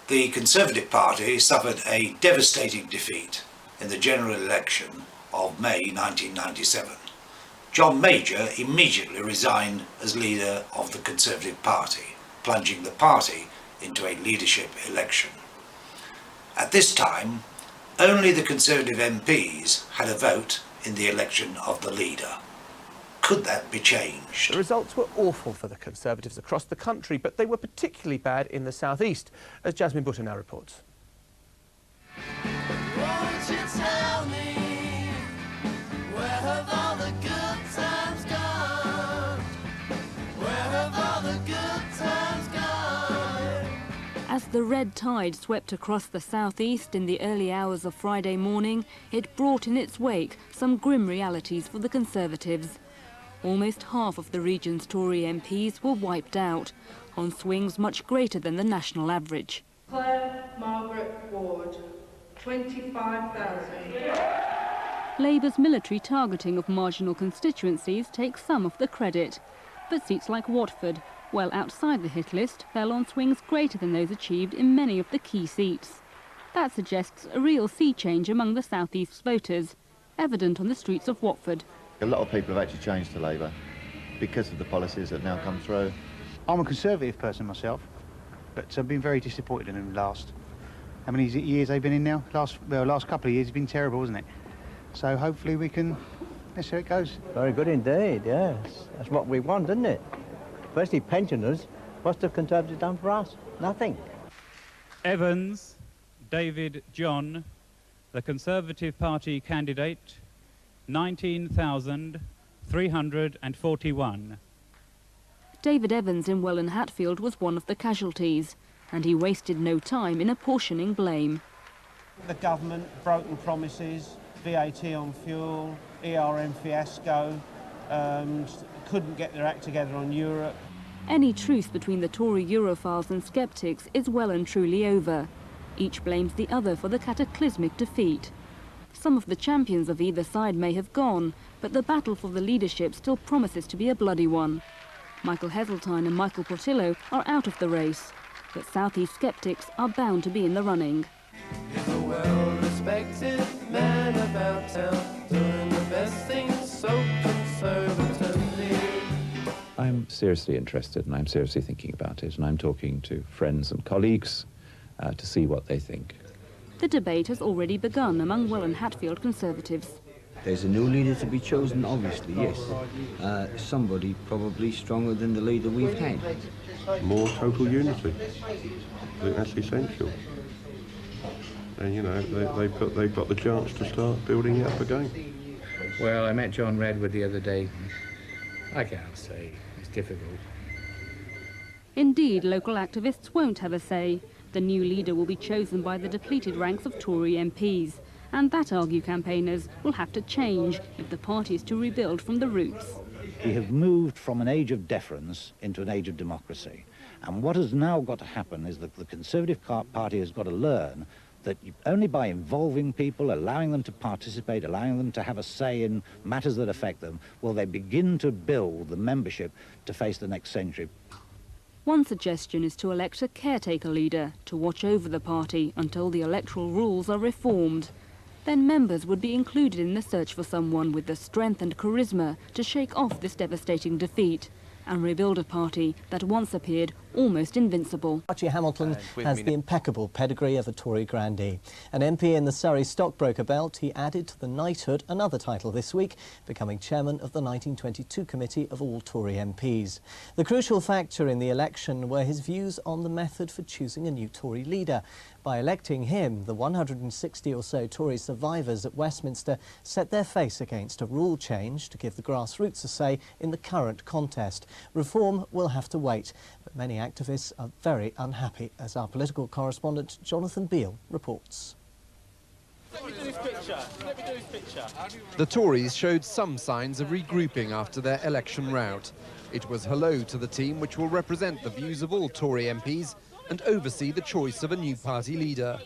The Conservative Party suffered a devastating defeat in the general election of May 1997. John Major immediately resigned as leader of the Conservative Party, plunging the party into a leadership election. At this time, only the Conservative MPs had a vote in the election of the leader. Could that be changed? The results were awful for the Conservatives across the country, but they were particularly bad in the southeast, as Jasmine Butter now reports. Won't you tell me, where have all the good times gone? Where have all the good times gone? As the red tide swept across the southeast in the early hours of Friday morning, it brought in its wake some grim realities for the Conservatives. Almost half of the region's Tory MPs were wiped out, on swings much greater than the national average. Claire Margaret Ward, 25,000. Labour's military targeting of marginal constituencies takes some of the credit. But seats like Watford, well outside the hit list, fell on swings greater than those achieved in many of the key seats. That suggests a real sea change among the South East's voters, evident on the streets of Watford. A lot of people have actually changed to Labour because of the policies that have now come through. I'm a Conservative person myself, but I've been very disappointed in him last. How many years they've been in now? Last couple of years has been terrible, isn't it? So hopefully we can, let's see how it goes. Very good indeed, yes. That's what we want, isn't it? Especially pensioners. What's the Conservatives done for us? Nothing. Evans, David John, the Conservative Party candidate, 19,341. David Evans in Welwyn Hatfield was one of the casualties, and he wasted no time in apportioning blame. The government, broken promises, VAT on fuel, ERM fiasco, couldn't get their act together on Europe. Any truce between the Tory Europhiles and sceptics is well and truly over. Each blames the other for the cataclysmic defeat. Some of the champions of either side may have gone, but the battle for the leadership still promises to be a bloody one. Michael Heseltine and Michael Portillo are out of the race, but South East sceptics are bound to be in the running. He's a well-respected man about town, doing the best things so conservatively. I'm seriously interested and I'm seriously thinking about it, and I'm talking to friends and colleagues to see what they think. The debate has already begun among Welwyn Hatfield Conservatives. There's a new leader to be chosen, obviously, yes. Somebody probably stronger than the leader we've had. More total unity. I think that's essential. And, you know, they've got the chance to start building it up again. Well, I met John Redwood the other day. I can't say. It's difficult. Indeed, local activists won't have a say. The new leader will be chosen by the depleted ranks of Tory MPs. And that, argue campaigners, will have to change if the party is to rebuild from the roots. We have moved from an age of deference into an age of democracy. And what has now got to happen is that the Conservative Party has got to learn that only by involving people, allowing them to participate, allowing them to have a say in matters that affect them, will they begin to build the membership to face the next century. One suggestion is to elect a caretaker leader to watch over the party until the electoral rules are reformed. Then members would be included in the search for someone with the strength and charisma to shake off this devastating defeat and rebuild a party that once appeared almost invincible. Archie Hamilton has the impeccable pedigree of a Tory grandee. An MP in the Surrey stockbroker belt, he added to the knighthood another title this week, becoming chairman of the 1922 committee of all Tory MPs. The crucial factor in the election were his views on the method for choosing a new Tory leader. By electing him, the 160 or so Tory survivors at Westminster set their face against a rule change to give the grassroots a say in the current contest. Reform will have to wait, but many activists are very unhappy, as our political correspondent Jonathan Beale reports. Let me do his picture. Let me do his picture. The Tories showed some signs of regrouping after their election rout. It was hello to the team which will represent the views of all Tory MPs and oversee the choice of a new party leader.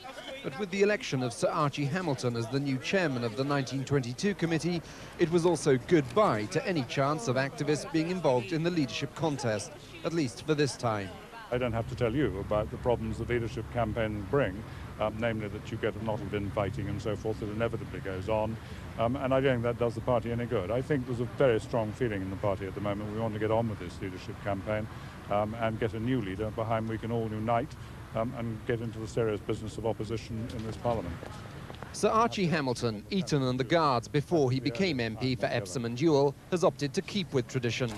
But with the election of Sir Archie Hamilton as the new chairman of the 1922 committee, it was also goodbye to any chance of activists being involved in the leadership contest, at least for this time. I don't have to tell you about the problems that leadership campaigns bring, namely that you get a lot of infighting and so forth that inevitably goes on, and I don't think that does the party any good. I think there's a very strong feeling in the party at the moment. We want to get on with this leadership campaign and get a new leader behind we can all unite and get into the serious business of opposition in this parliament. Sir Archie Hamilton, Eton and the Guards before he became MP for Epsom and Ewell, has opted to keep with tradition.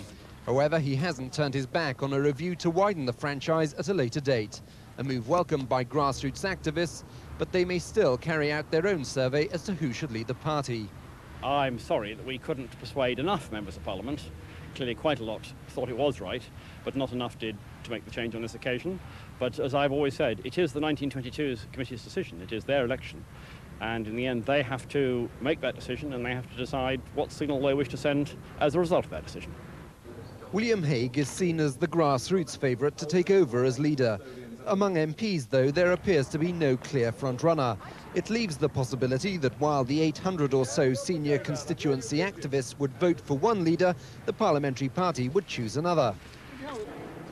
However, he hasn't turned his back on a review to widen the franchise at a later date, a move welcomed by grassroots activists, but they may still carry out their own survey as to who should lead the party. I'm sorry that we couldn't persuade enough members of Parliament. Clearly quite a lot thought it was right, but not enough did to make the change on this occasion. But as I've always said, it is the 1922 committee's decision. It is their election. And in the end, they have to make that decision, and they have to decide what signal they wish to send as a result of that decision. William Hague is seen as the grassroots favourite to take over as leader. Among MPs, though, there appears to be no clear front-runner. It leaves the possibility that while the 800 or so senior constituency activists would vote for one leader, the parliamentary party would choose another.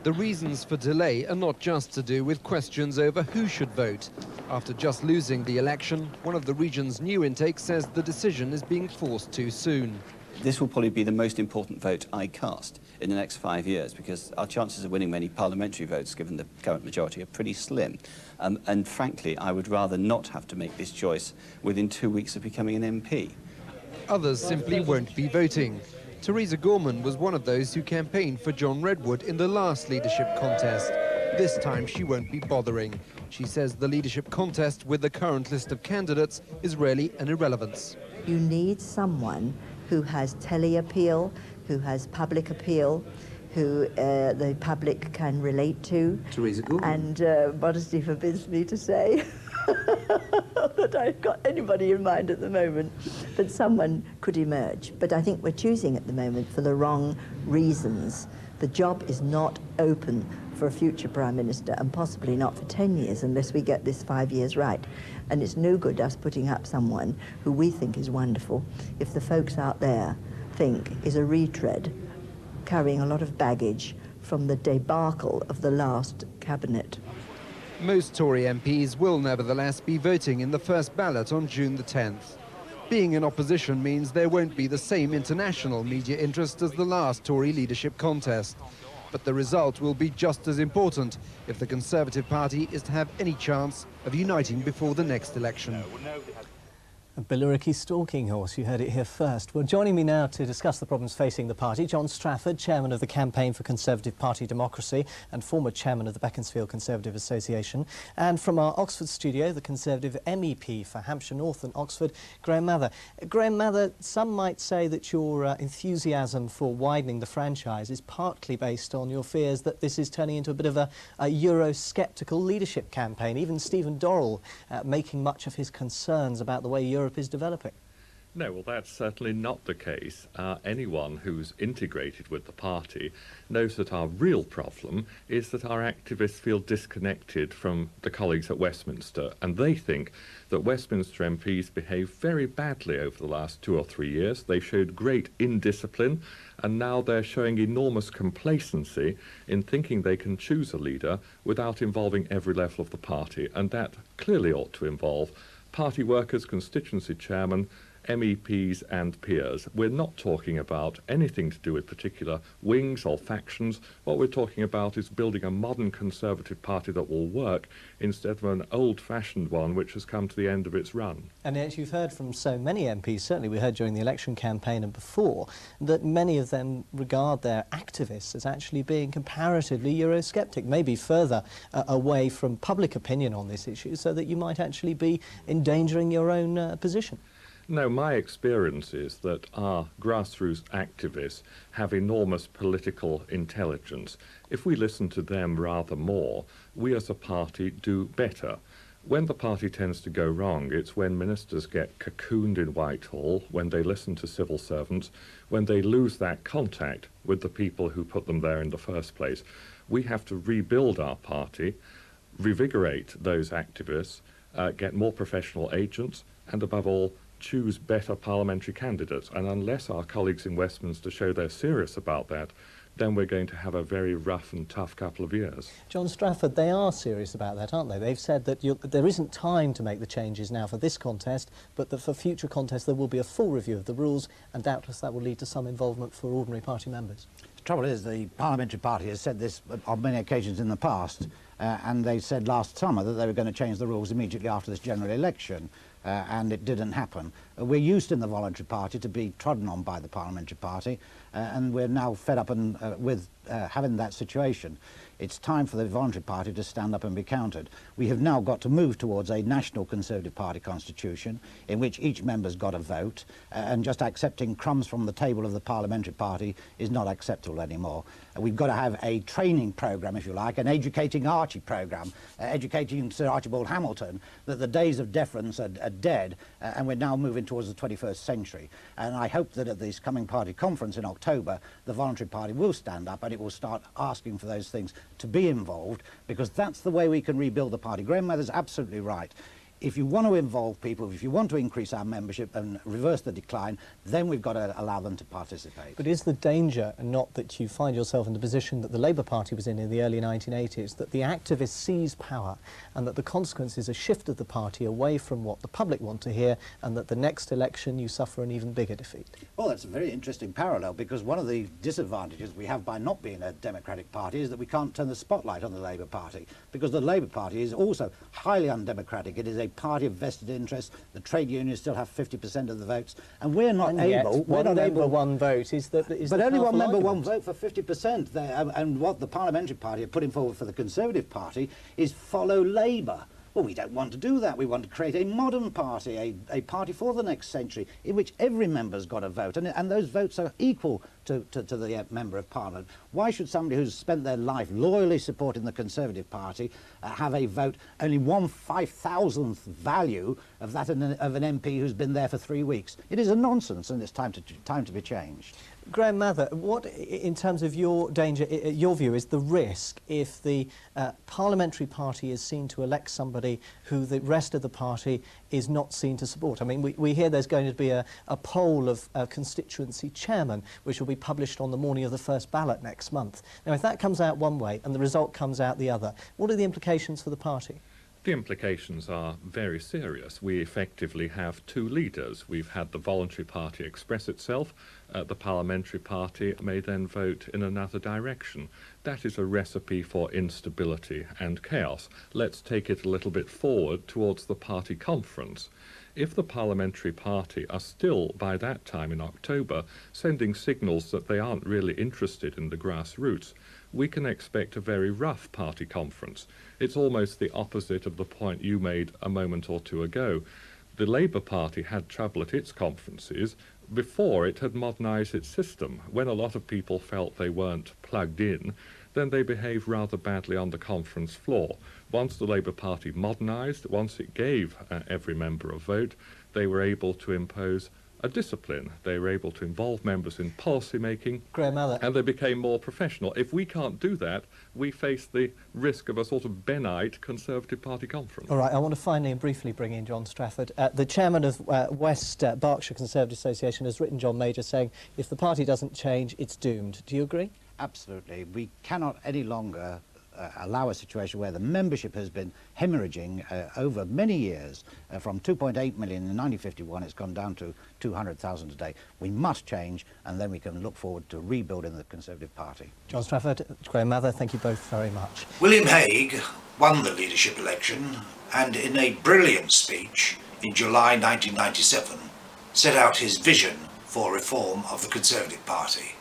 The reasons for delay are not just to do with questions over who should vote. After just losing the election, one of the region's new intakes says the decision is being forced too soon. This will probably be the most important vote I cast in the next 5 years, because our chances of winning many parliamentary votes, given the current majority, are pretty slim. And frankly, I would rather not have to make this choice within 2 weeks of becoming an MP. Others simply won't be voting. Theresa Gorman was one of those who campaigned for John Redwood in the last leadership contest. This time she won't be bothering. She says the leadership contest with the current list of candidates is really an irrelevance. You need someone who has tele-appeal, who has public appeal, who the public can relate to. Theresa Gorman. And modesty forbids me to say that I've got anybody in mind at the moment, but someone could emerge. But I think we're choosing at the moment for the wrong reasons. The job is not open for a future Prime Minister, and possibly not for 10 years unless we get this 5 years right. And it's no good us putting up someone who we think is wonderful if the folks out there think is a retread, carrying a lot of baggage from the debacle of the last cabinet. Most Tory MPs will nevertheless be voting in the first ballot on June the 10th. Being in opposition means there won't be the same international media interest as the last Tory leadership contest. But the result will be just as important if the Conservative Party is to have any chance of uniting before the next election. A Billericay stalking horse, you heard it here first. Well, joining me now to discuss the problems facing the party, John Strafford, Chairman of the Campaign for Conservative Party Democracy and former Chairman of the Beaconsfield Conservative Association. And from our Oxford studio, the Conservative MEP for Hampshire North and Oxford, Graham Mather. Graham Mather, some might say that your enthusiasm for widening the franchise is partly based on your fears that this is turning into a bit of a Eurosceptical leadership campaign. Even Stephen Dorrell making much of his concerns about the way Europe is developing. No, well, that's certainly not the case. Anyone who's integrated with the party knows that our real problem is that our activists feel disconnected from the colleagues at Westminster, and they think that Westminster MPs behaved very badly over the last 2 or 3 years. They showed great indiscipline, and now they're showing enormous complacency in thinking they can choose a leader without involving every level of the party, and that clearly ought to involve party workers, constituency chairmen, MEPs and peers. We're not talking about anything to do with particular wings or factions. What we're talking about is building a modern Conservative Party that will work instead of an old-fashioned one which has come to the end of its run. And yet you've heard from so many MPs, certainly we heard during the election campaign and before, that many of them regard their activists as actually being comparatively Eurosceptic, maybe further away from public opinion on this issue, so that you might actually be endangering your own position. No, my experience is that our grassroots activists have enormous political intelligence. If we listen to them rather more, we as a party do better. When the party tends to go wrong, it's when ministers get cocooned in Whitehall, when they listen to civil servants, when they lose that contact with the people who put them there in the first place. We have to rebuild our party, revigorate those activists, get more professional agents, and above all, choose better parliamentary candidates. And unless our colleagues in Westminster show they're serious about that, then we're going to have a very rough and tough couple of years. John Strafford, they are serious about that, aren't they? They've said that there isn't time to make the changes now for this contest, but that for future contests there will be a full review of the rules, and doubtless that will lead to some involvement for ordinary party members. The trouble is, the parliamentary party has said this on many occasions in the past, and they said last summer that they were going to change the rules immediately after this general election. And it didn't happen. We're used in the voluntary party to be trodden on by the parliamentary party, and we're now fed up with having that situation. It's time for the voluntary party to stand up and be counted. We have now got to move towards a national Conservative Party constitution in which each member's got a vote, and just accepting crumbs from the table of the parliamentary party is not acceptable anymore. We've got to have a training programme, if you like, an educating Archie programme, educating Sir Archibald Hamilton that the days of deference are dead, and we're now moving towards the 21st century. And I hope that at this coming party conference in October, the voluntary party will stand up and it will start asking for those things to be involved, because that's the way we can rebuild the party. Graham Mather's absolutely right. If you want to involve people, if you want to increase our membership and reverse the decline, then we've got to allow them to participate. But is the danger not that you find yourself in the position that the Labour Party was in the early 1980s, that the activists seize power and that the consequence is a shift of the party away from what the public want to hear, and that the next election you suffer an even bigger defeat? Well, that's a very interesting parallel, because one of the disadvantages we have by not being a democratic party is that we can't turn the spotlight on the Labour Party, because the Labour Party is also highly undemocratic. It is a party of vested interests. The trade unions still have 50% of the votes, and we're not able. One Labour, one vote is that. But only one member, one vote for 50%. And what the parliamentary party are putting forward for the Conservative Party is follow Labour. Well, we don't want to do that. We want to create a modern party, a party for the next century, in which every member's got a vote, and those votes are equal to the member of Parliament. Why should somebody who's spent their life loyally supporting the Conservative Party have a vote only 1/5000th value of that of an MP who's been there for 3 weeks? It is a nonsense, and it's time to be changed. Graham Mather, what, in terms of your danger, your view, is the risk if the parliamentary party is seen to elect somebody who the rest of the party is not seen to support? I mean, we hear there's going to be a poll of constituency chairman, which will be published on the morning of the first ballot next month. Now, if that comes out one way and the result comes out the other, what are the implications for the party? The implications are very serious. We effectively have two leaders. We've had the voluntary party express itself. The parliamentary party may then vote in another direction. That is a recipe for instability and chaos. Let's take it a little bit forward towards the party conference. If the parliamentary party are still, by that time in October, sending signals that they aren't really interested in the grassroots, we can expect a very rough party conference. It's almost the opposite of the point you made a moment or two ago. The Labour Party had trouble at its conferences before it had modernised its system. When a lot of people felt they weren't plugged in, then they behaved rather badly on the conference floor. Once the Labour Party modernised, once it gave every member a vote, they were able to impose a discipline. They were able to involve members in policy making, and they became more professional. If we can't do that, we face the risk of a sort of Bennite Conservative Party conference. All right, I want to finally and briefly bring in John Strafford. The chairman of West Berkshire Conservative Association has written John Major saying, if the party doesn't change, it's doomed. Do you agree? Absolutely. We cannot any longer allow a situation where the membership has been hemorrhaging over many years. From 2.8 million in 1951, it's gone down to 200,000 today. We must change, and then we can look forward to rebuilding the Conservative Party. John Strafford, Graham Mather, thank you both very much. William Hague won the leadership election, and in a brilliant speech in July 1997, set out his vision for reform of the Conservative Party.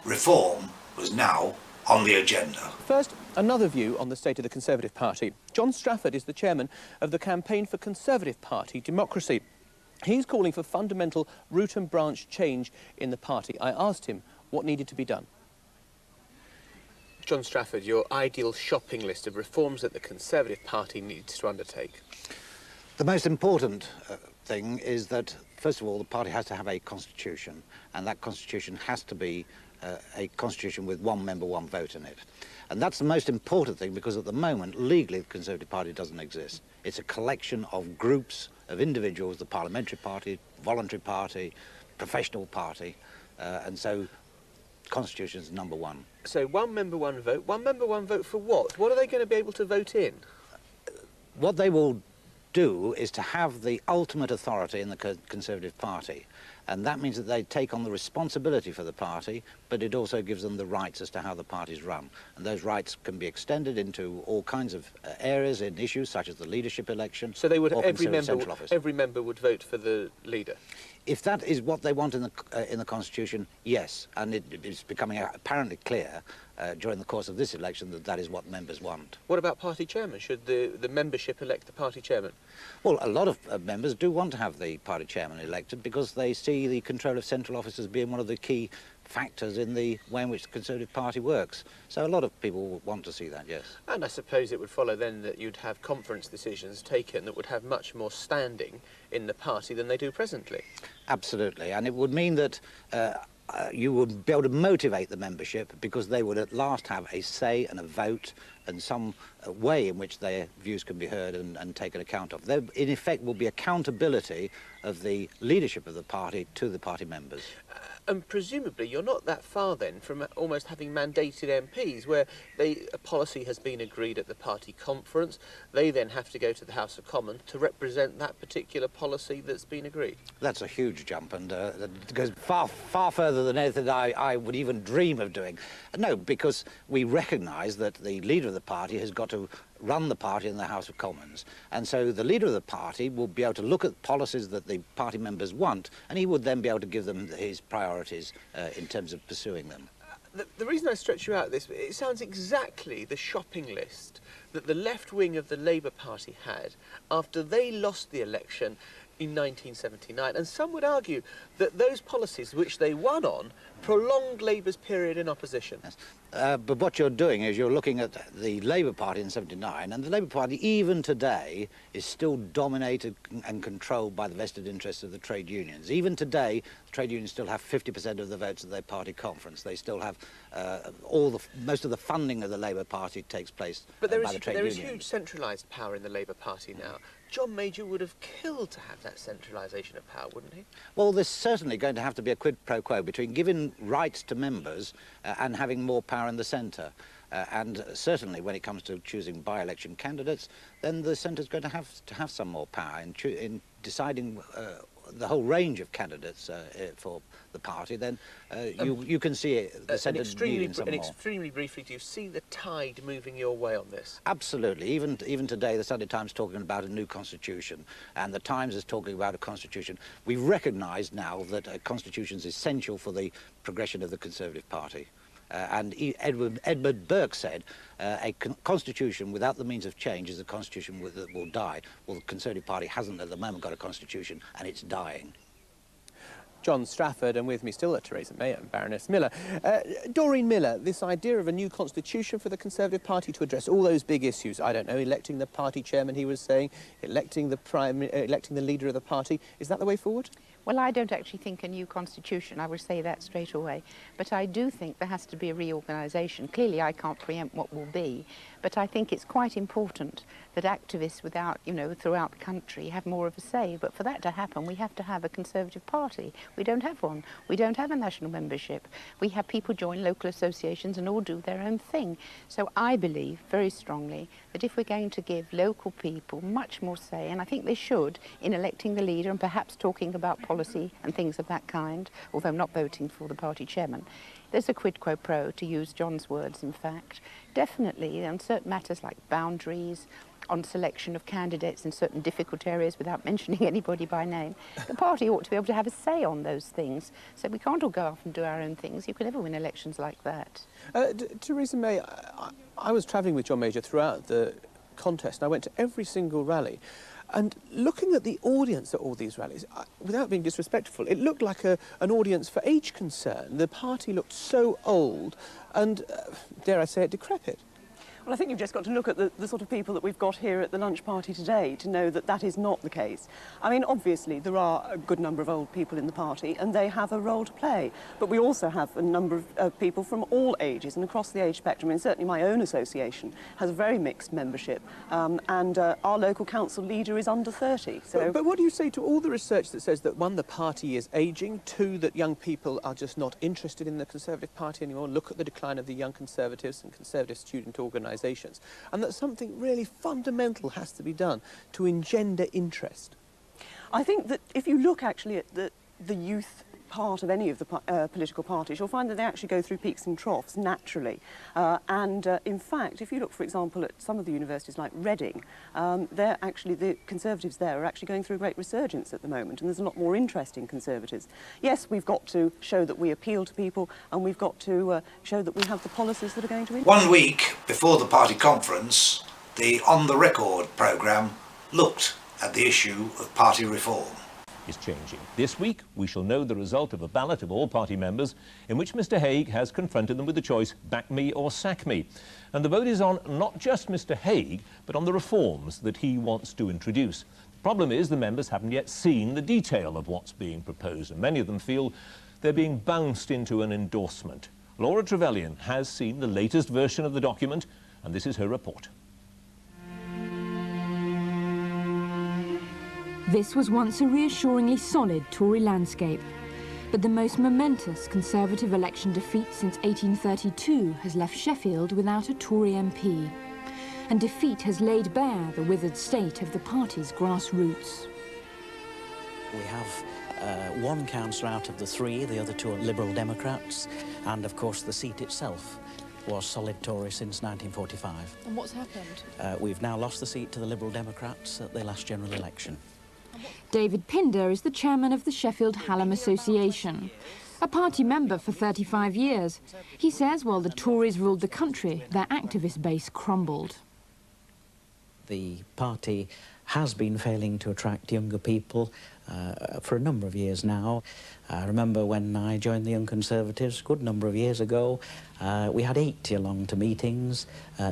Reform was now on the agenda. First, another view on the state of the Conservative Party. John Strafford is the chairman of the Campaign for Conservative Party Democracy. He's calling for fundamental root and branch change in the party. I asked him what needed to be done. John Strafford, your ideal shopping list of reforms that the Conservative Party needs to undertake. The most important thing is that, first of all, the party has to have a constitution, and that constitution has to be a constitution with one member, one vote in it. And that's the most important thing, because at the moment, legally, the Conservative Party doesn't exist. It's a collection of groups of individuals, the parliamentary party, voluntary party, professional party, and so Constitution is number one. So one member, one vote. One member, one vote for what? What are they going to be able to vote in? What they will do is to have the ultimate authority in the Conservative Party. And that means that they take on the responsibility for the party, but it also gives them the rights as to how the party's run. And those rights can be extended into all kinds of areas and issues, such as the leadership election. So they would, or every member would vote for the leader? If that is what they want in the Constitution, yes. And it is becoming apparently clear during the course of this election that that is what members want. What about party chairman? Should the membership elect the party chairman? Well, a lot of members do want to have the party chairman elected because they see the control of central office as being one of the key factors in the way in which the Conservative Party works. So a lot of people want to see that, yes. And I suppose it would follow then that you'd have conference decisions taken that would have much more standing in the party than they do presently. Absolutely, and it would mean that you would be able to motivate the membership because they would at last have a say and a vote and some way in which their views can be heard and taken account of. There, in effect, will be accountability of the leadership of the party to the party members. And presumably you're not that far then from almost having mandated MPs where a policy has been agreed at the party conference, they then have to go to the House of Commons to represent that particular policy that's been agreed. That's a huge jump and it goes far further than anything I would even dream of doing. No, because we recognise that the leader of the party has got to run the party in the House of Commons. And so the leader of the party will be able to look at policies that the party members want, and he would then be able to give them his priorities in terms of pursuing them. The reason I stretch you out this, it sounds exactly the shopping list that the left wing of the Labour Party had after they lost the election in 1979, and some would argue that those policies which they won on prolonged Labour's period in opposition. Yes. But what you're doing is you're looking at the Labour Party in '79, and the Labour Party, even today, is still dominated and controlled by the vested interests of the trade unions. Even today, the trade unions still have 50% of the votes at their party conference. They still have most of the funding of the Labour Party takes place by the trade unions. There is huge centralised power in the Labour Party now. John Major would have killed to have that centralisation of power, wouldn't he? Well, there's certainly going to have to be a quid pro quo between giving rights to members and having more power in the centre. And certainly when it comes to choosing by-election candidates, then the centre's going to have some more power in deciding the whole range of candidates for the party. Then you can see the centre needing some more. And extremely briefly, do you see the tide moving your way on this? Absolutely. Even today, the Sunday Times talking about a new constitution, and the Times is talking about a constitution. We recognise now that a constitution is essential for the progression of the Conservative Party. And Edmund Burke said, a constitution without the means of change is a constitution that will die. Well, the Conservative Party hasn't at the moment got a constitution, and it's dying. John Strafford, and with me still Theresa May and Baroness Miller. Doreen Miller, this idea of a new constitution for the Conservative Party to address all those big issues, I don't know, electing the party chairman, he was saying, electing the leader of the party, is that the way forward? Well, I don't actually think a new constitution, I will say that straight away, but I do think there has to be a reorganisation. Clearly I can't preempt what will be, but I think it's quite important that activists throughout the country have more of a say. But for that to happen, we have to have a Conservative Party. We don't have one. We don't have a national membership. We have people join local associations and all do their own thing. So I believe very strongly that if we're going to give local people much more say, and I think they should, in electing the leader and perhaps talking about policy and things of that kind, although not voting for the party chairman, there's a quid pro quo, to use John's words, in fact. Definitely on certain matters like boundaries, on selection of candidates in certain difficult areas without mentioning anybody by name, the party ought to be able to have a say on those things. So we can't all go off and do our own things. You can never win elections like that. Theresa May, I was travelling with John Major throughout the contest, and I went to every single rally. And looking at the audience at all these rallies, without being disrespectful, it looked like an audience for age concern. The party looked so old and, dare I say it, decrepit. Well, I think you've just got to look at the sort of people that we've got here at the lunch party today to know that that is not the case. I mean, obviously, there are a good number of old people in the party, and they have a role to play. But we also have a number of people from all ages and across the age spectrum. I mean, certainly my own association has a very mixed membership, and our local council leader is under 30. So. But what do you say to all the research that says that, one, the party is ageing, two, that young people are just not interested in the Conservative Party anymore? Look at the decline of the Young Conservatives and Conservative student organisations. And that something really fundamental has to be done to engender interest. I think that if you look actually at the youth part of any of the political parties, you'll find that they actually go through peaks and troughs naturally. In fact, if you look, for example, at some of the universities like Reading, the Conservatives there are actually going through a great resurgence at the moment, and there's a lot more interest in Conservatives. Yes, we've got to show that we appeal to people, and we've got to show that we have the policies that are going to win. 1 week before the party conference, the On the Record programme looked at the issue of party reform. Is changing. This week, we shall know the result of a ballot of all party members in which Mr Hague has confronted them with the choice, back me or sack me. And the vote is on not just Mr Hague, but on the reforms that he wants to introduce. The problem is the members haven't yet seen the detail of what's being proposed, and many of them feel they're being bounced into an endorsement. Laura Trevelyan has seen the latest version of the document, and this is her report. This was once a reassuringly solid Tory landscape, but the most momentous Conservative election defeat since 1832 has left Sheffield without a Tory MP, and defeat has laid bare the withered state of the party's grassroots. We have one councillor out of the three, the other two are Liberal Democrats, and of course the seat itself was solid Tory since 1945. And what's happened? We've now lost the seat to the Liberal Democrats at the last general election. David Pinder is the chairman of the Sheffield Hallam Association. A party member for 35 years, he says while the Tories ruled the country, their activist base crumbled. The party has been failing to attract younger people for a number of years now. I remember when I joined the Young Conservatives a good number of years ago, we had 80 along to meetings.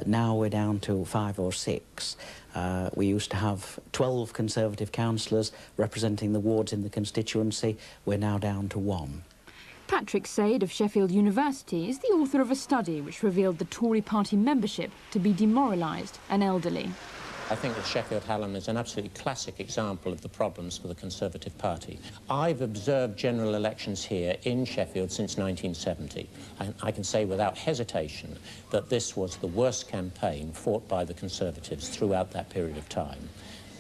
Now we're down to 5 or 6. We used to have 12 Conservative councillors representing the wards in the constituency. We're now down to 1. Patrick Said of Sheffield University is the author of a study which revealed the Tory party membership to be demoralised and elderly. I think that Sheffield Hallam is an absolutely classic example of the problems for the Conservative Party. I've observed general elections here in Sheffield since 1970, and I can say without hesitation that this was the worst campaign fought by the Conservatives throughout that period of time.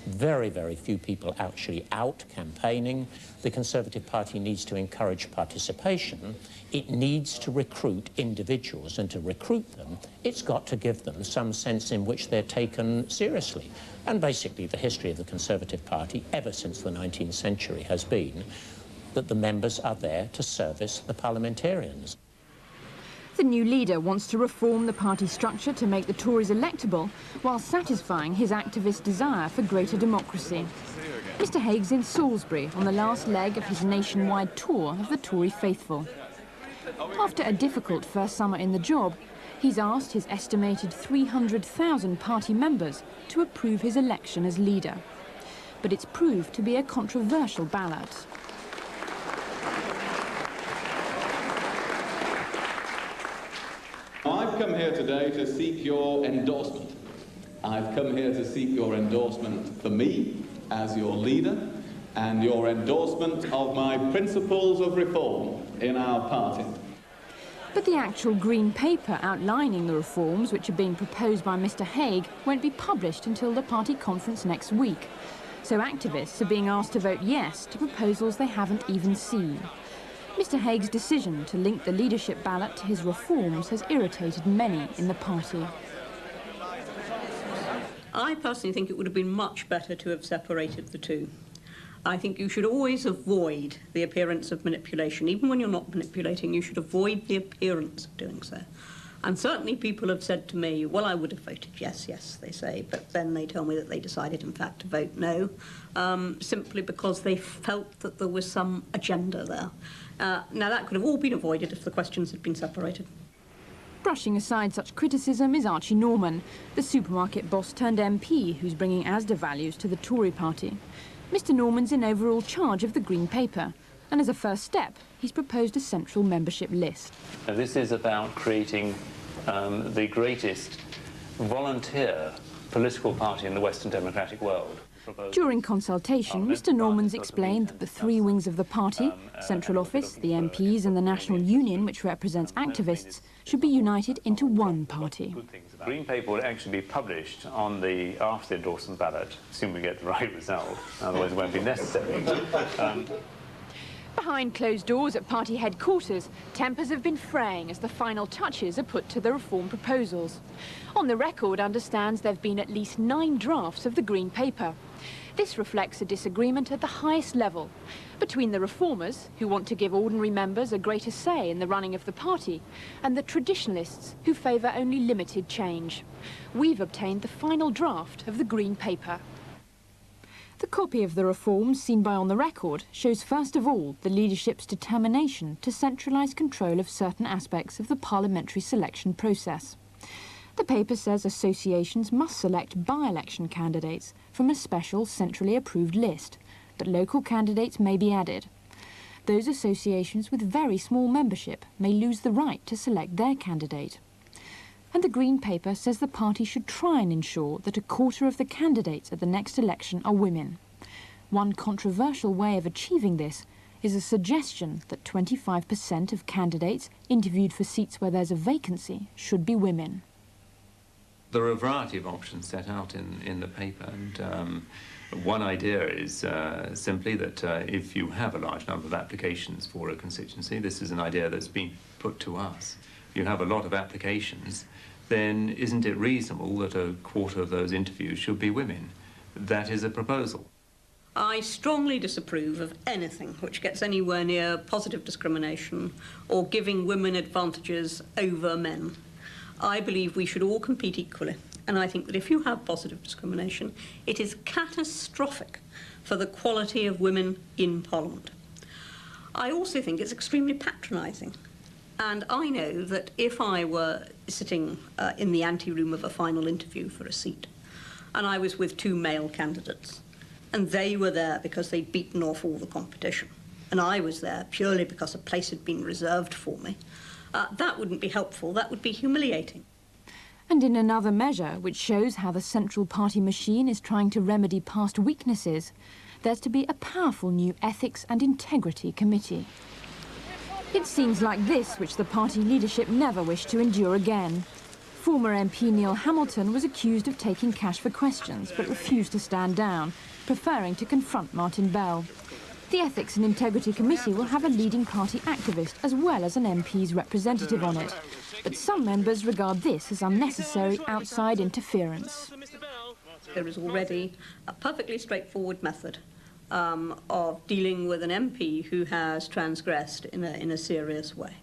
Very, very few people actually out campaigning. The Conservative Party needs to encourage participation. It needs to recruit individuals, and to recruit them, it's got to give them some sense in which they're taken seriously. And basically the history of the Conservative Party ever since the 19th century has been that the members are there to service the parliamentarians. The new leader wants to reform the party structure to make the Tories electable while satisfying his activist desire for greater democracy. Mr Hague's in Salisbury on the last leg of his nationwide tour of the Tory faithful. After a difficult first summer in the job, he's asked his estimated 300,000 party members to approve his election as leader. But it's proved to be a controversial ballot. I've come here today to seek your endorsement. I've come here to seek your endorsement for me as your leader and your endorsement of my principles of reform in our party. But the actual green paper outlining the reforms which are being proposed by Mr Hague won't be published until the party conference next week. So activists are being asked to vote yes to proposals they haven't even seen. Mr Hague's decision to link the leadership ballot to his reforms has irritated many in the party. I personally think it would have been much better to have separated the two. I think you should always avoid the appearance of manipulation. Even when you're not manipulating, you should avoid the appearance of doing so. And certainly people have said to me, well, I would have voted yes, yes, they say, but then they tell me that they decided, in fact, to vote no, simply because they felt that there was some agenda there. Now, that could have all been avoided if the questions had been separated. Brushing aside such criticism is Archie Norman, the supermarket boss turned MP who's bringing Asda values to the Tory party. Mr Norman's in overall charge of the Green Paper, and as a first step, he's proposed a central membership list. This is about creating the greatest volunteer political party in the Western democratic world. During consultation, Mr Norman's explained that the three wings of the party, Central Office, the MPs and the National Union, which represents activists, should be united into one party. The Green Paper will actually be published on after the endorsement ballot, assuming we get the right result, otherwise it won't be necessary. Behind closed doors at party headquarters, tempers have been fraying as the final touches are put to the reform proposals. On the record understands there have been at least 9 drafts of the Green Paper. This reflects a disagreement at the highest level between the reformers, who want to give ordinary members a greater say in the running of the party, and the traditionalists, who favour only limited change. We've obtained the final draft of the Green Paper. The copy of the reforms seen by On the Record shows first of all the leadership's determination to centralise control of certain aspects of the parliamentary selection process. The paper says associations must select by-election candidates from a special centrally approved list, but local candidates may be added. Those associations with very small membership may lose the right to select their candidate. And the Green Paper says the party should try and ensure that 1/4 of the candidates at the next election are women. One controversial way of achieving this is a suggestion that 25% of candidates interviewed for seats where there's a vacancy should be women. There are a variety of options set out in the paper, and one idea is simply that if you have a large number of applications for a constituency, this is an idea that's been put to us, you have a lot of applications, then isn't it reasonable that 1/4 of those interviews should be women? That is a proposal. I strongly disapprove of anything which gets anywhere near positive discrimination or giving women advantages over men. I believe we should all compete equally, and I think that if you have positive discrimination, it is catastrophic for the quality of women in Parliament. I also think it's extremely patronising. And I know that if I were sitting in the anteroom of a final interview for a seat, and I was with 2 male candidates, and they were there because they'd beaten off all the competition, and I was there purely because a place had been reserved for me, that wouldn't be helpful, that would be humiliating. And in another measure, which shows how the central party machine is trying to remedy past weaknesses, there's to be a powerful new Ethics and Integrity Committee. It's scenes like this which the party leadership never wished to endure again. Former MP Neil Hamilton was accused of taking cash for questions, but refused to stand down, preferring to confront Martin Bell. The Ethics and Integrity Committee will have a leading party activist as well as an MP's representative on it. But some members regard this as unnecessary outside interference. There is already a perfectly straightforward method of dealing with an MP who has transgressed in a serious way.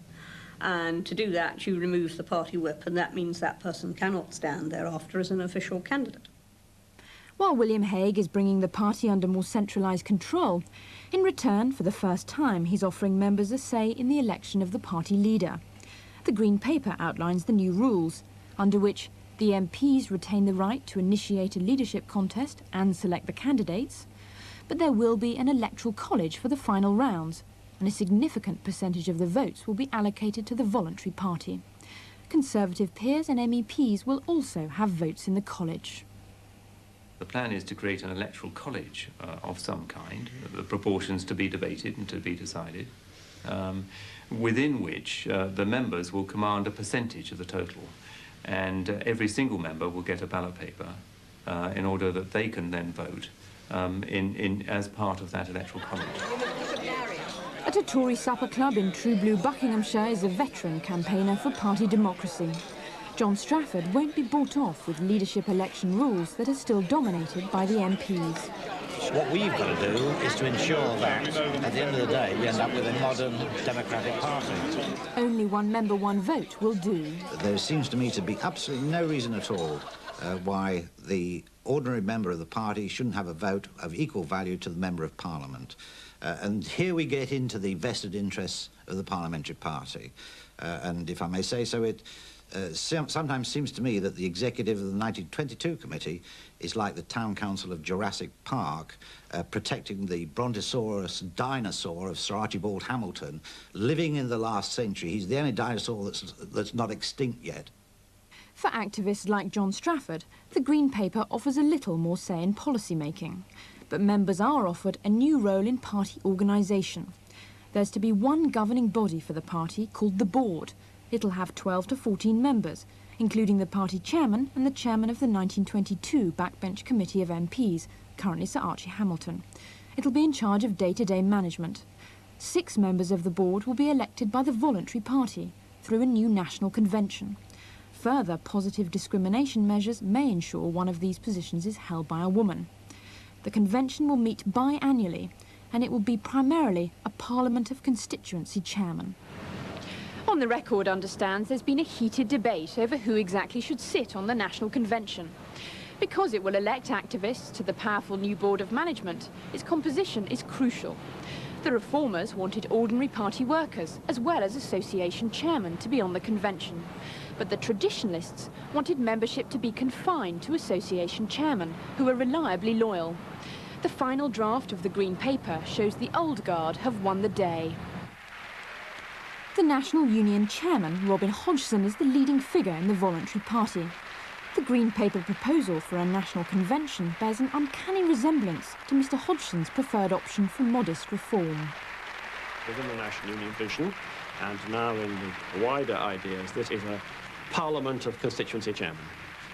And to do that, you remove the party whip, and that means that person cannot stand thereafter as an official candidate. While William Hague is bringing the party under more centralised control, in return, for the first time, he's offering members a say in the election of the party leader. The Green Paper outlines the new rules, under which the MPs retain the right to initiate a leadership contest and select the candidates, but there will be an electoral college for the final rounds, and a significant percentage of the votes will be allocated to the voluntary party. Conservative peers and MEPs will also have votes in the college. The plan is to create an electoral college of some kind, the proportions to be debated and to be decided, within which the members will command a percentage of the total, and every single member will get a ballot paper in order that they can then vote as part of that electoral college. At a Tory supper club in True Blue, Buckinghamshire, is a veteran campaigner for party democracy. John Strafford won't be bought off with leadership election rules that are still dominated by the MPs. What we've got to do is to ensure that, at the end of the day, we end up with a modern democratic party. Only one member, one vote will do. There seems to me to be absolutely no reason at all why the ordinary member of the party shouldn't have a vote of equal value to the member of Parliament. And here we get into the vested interests of the parliamentary party. And if I may say so, sometimes seems to me that the executive of the 1922 committee is like the town council of Jurassic Park, protecting the Brontosaurus dinosaur of Sir Archibald Hamilton, living in the last century. He's the only dinosaur that's not extinct yet. For activists like John Strafford, the Green Paper offers a little more say in policy making. But members are offered a new role in party organisation. There's to be one governing body for the party called the Board. It'll have 12 to 14 members, including the party chairman and the chairman of the 1922 Backbench Committee of MPs, currently Sir Archie Hamilton. It'll be in charge of day-to-day management. 6 members of the board will be elected by the voluntary party through a new national convention. Further positive discrimination measures may ensure one of these positions is held by a woman. The convention will meet biannually, and it will be primarily a Parliament of Constituency chairman. On the Record understands there's been a heated debate over who exactly should sit on the National Convention. Because it will elect activists to the powerful new Board of Management, its composition is crucial. The reformers wanted ordinary party workers, as well as association chairmen, to be on the convention. But the traditionalists wanted membership to be confined to association chairmen, who were reliably loyal. The final draft of the Green Paper shows the old guard have won the day. The National Union chairman, Robin Hodgson, is the leading figure in the voluntary party. The Green Paper proposal for a national convention bears an uncanny resemblance to Mr Hodgson's preferred option for modest reform. Within the National Union vision, and now in the wider ideas, this is a Parliament of Constituency chairmen.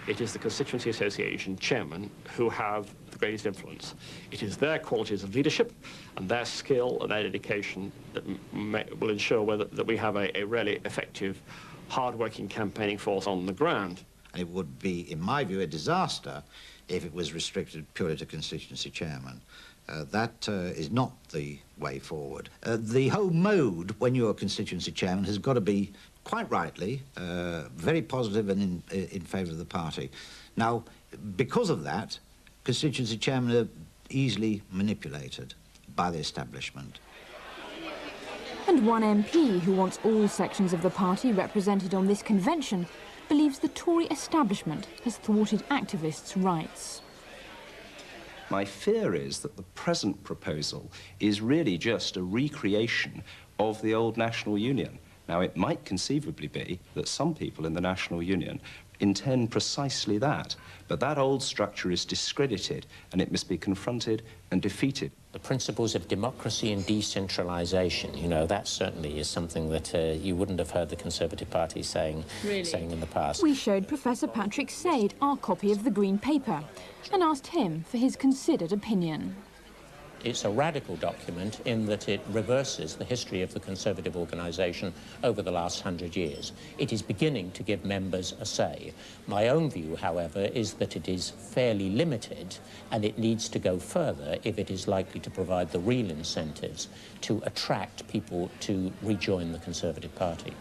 It is the Constituency Association chairmen who have the greatest influence. It is their qualities of leadership and their skill and their dedication that will ensure that we have a really effective, hard-working campaigning force on the ground. It would be, in my view, a disaster if it was restricted purely to constituency chairman. That is not the way forward. The whole mode, when you're a constituency chairman, has got to be, quite rightly, very positive and in favour of the party. Now, because of that, constituency chairmen are easily manipulated by the establishment. And one MP who wants all sections of the party represented on this convention believes the Tory establishment has thwarted activists' rights. My fear is that the present proposal is really just a recreation of the old National Union. Now, it might conceivably be that some people in the National Union intend precisely that, but that old structure is discredited and it must be confronted and defeated. The principles of democracy and decentralisation, you know, that certainly is something that you wouldn't have heard the Conservative Party saying in the past. We showed Professor Patrick Sade our copy of the Green Paper and asked him for his considered opinion. It's a radical document in that it reverses the history of the Conservative organisation over the last 100 years. It is beginning to give members a say. My own view, however, is that it is fairly limited and it needs to go further if it is likely to provide the real incentives to attract people to rejoin the Conservative Party.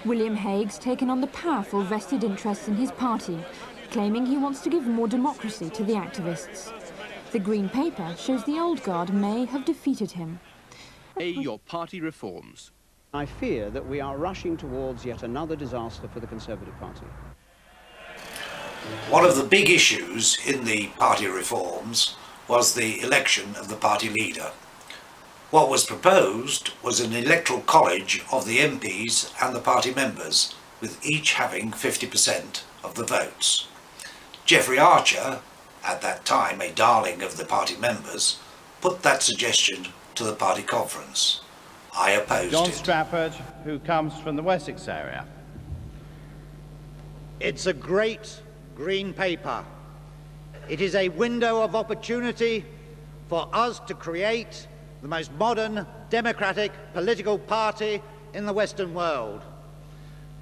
William Hague's taken on the powerful vested interests in his party, claiming he wants to give more democracy to the activists. The Green Paper shows the old guard may have defeated him. Your party reforms. I fear that we are rushing towards yet another disaster for the Conservative Party. One of the big issues in the party reforms was the election of the party leader. What was proposed was an electoral college of the MPs and the party members, with each having 50% of the votes. Geoffrey Archer, at that time a darling of the party members, put that suggestion to the party conference. I opposed John it. Strafford, who comes from the Wessex area. It's a great Green Paper. It is a window of opportunity for us to create the most modern, democratic political party in the Western world.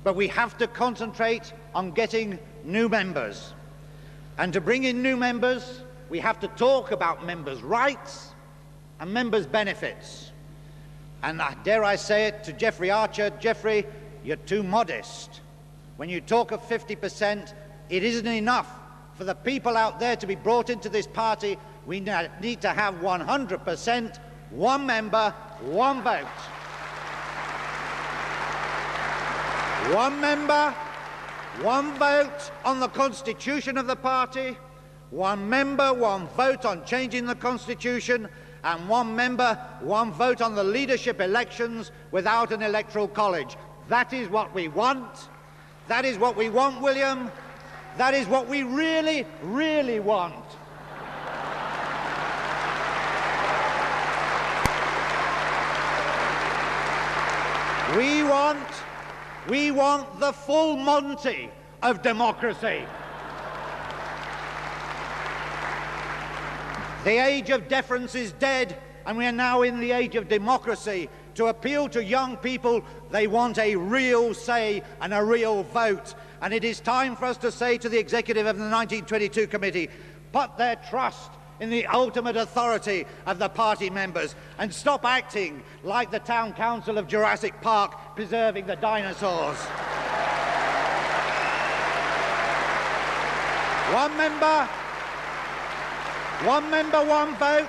But we have to concentrate on getting new members. And to bring in new members, we have to talk about members' rights and members' benefits. And dare I say it to Geoffrey Archer, Geoffrey, you're too modest. When you talk of 50%, it isn't enough for the people out there to be brought into this party. We need to have 100%, one member, one vote. One member, one vote on the constitution of the party, one member, one vote on changing the constitution, and one member, one vote on the leadership elections without an electoral college. That is what we want. That is what we want, William. That is what we really, really want. We want the full Monty of democracy. The age of deference is dead, and we are now in the age of democracy. To appeal to young people, they want a real say and a real vote. And it is time for us to say to the executive of the 1922 committee, put their trust in the ultimate authority of the party members and stop acting like the town council of Jurassic Park preserving the dinosaurs. One member, one vote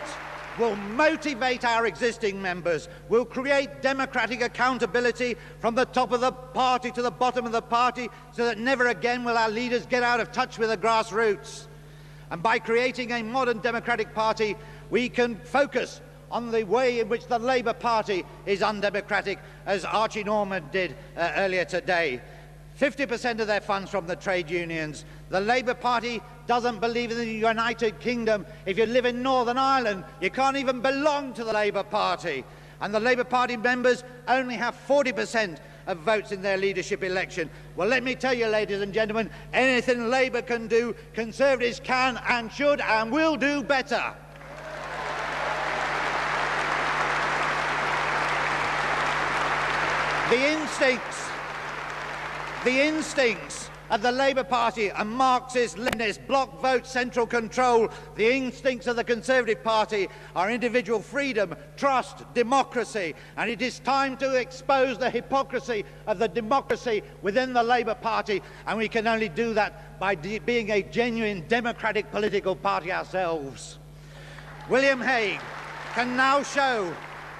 will motivate our existing members, will create democratic accountability from the top of the party to the bottom of the party, so that never again will our leaders get out of touch with the grassroots. And by creating a modern democratic party, we can focus on the way in which the Labour Party is undemocratic, as Archie Norman did earlier today. 50% of their funds from the trade unions. The Labour Party doesn't believe in the United Kingdom. If you live in Northern Ireland, you can't even belong to the Labour Party. And the Labour Party members only have 40% of votes in their leadership election. Well, let me tell you, ladies and gentlemen, anything Labour can do, Conservatives can and should and will do better. The instincts of the Labour Party and Marxist, Leninist, bloc vote, central control, the instincts of the Conservative Party are individual freedom, trust, democracy, and it is time to expose the hypocrisy of the democracy within the Labour Party, and we can only do that by being a genuine democratic political party ourselves. William Hague can now show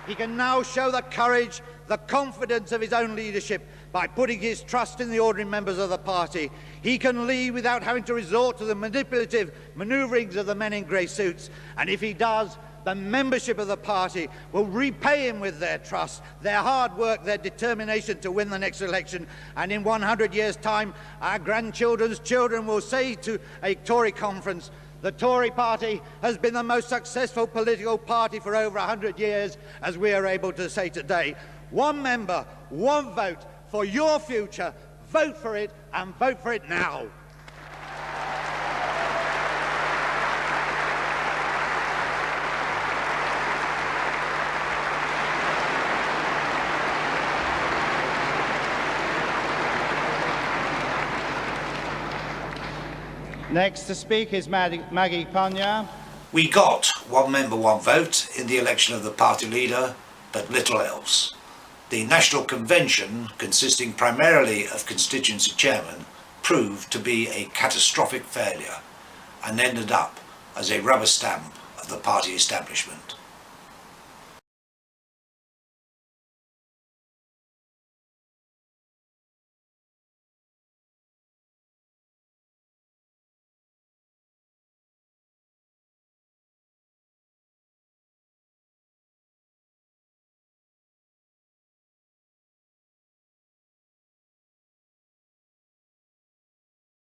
the courage, the confidence of his own leadership by putting his trust in the ordinary members of the party. He can lead without having to resort to the manipulative manoeuvrings of the men in grey suits. And if he does, the membership of the party will repay him with their trust, their hard work, their determination to win the next election. And in 100 years' time, our grandchildren's children will say to a Tory conference, the Tory Party has been the most successful political party for over 100 years, as we are able to say today. One member, one vote for your future. Vote for it, and vote for it now. Next to speak is Maggie Panya. We got one member, one vote in the election of the party leader, but little else. The National Convention, consisting primarily of constituency chairmen, proved to be a catastrophic failure and ended up as a rubber stamp of the party establishment.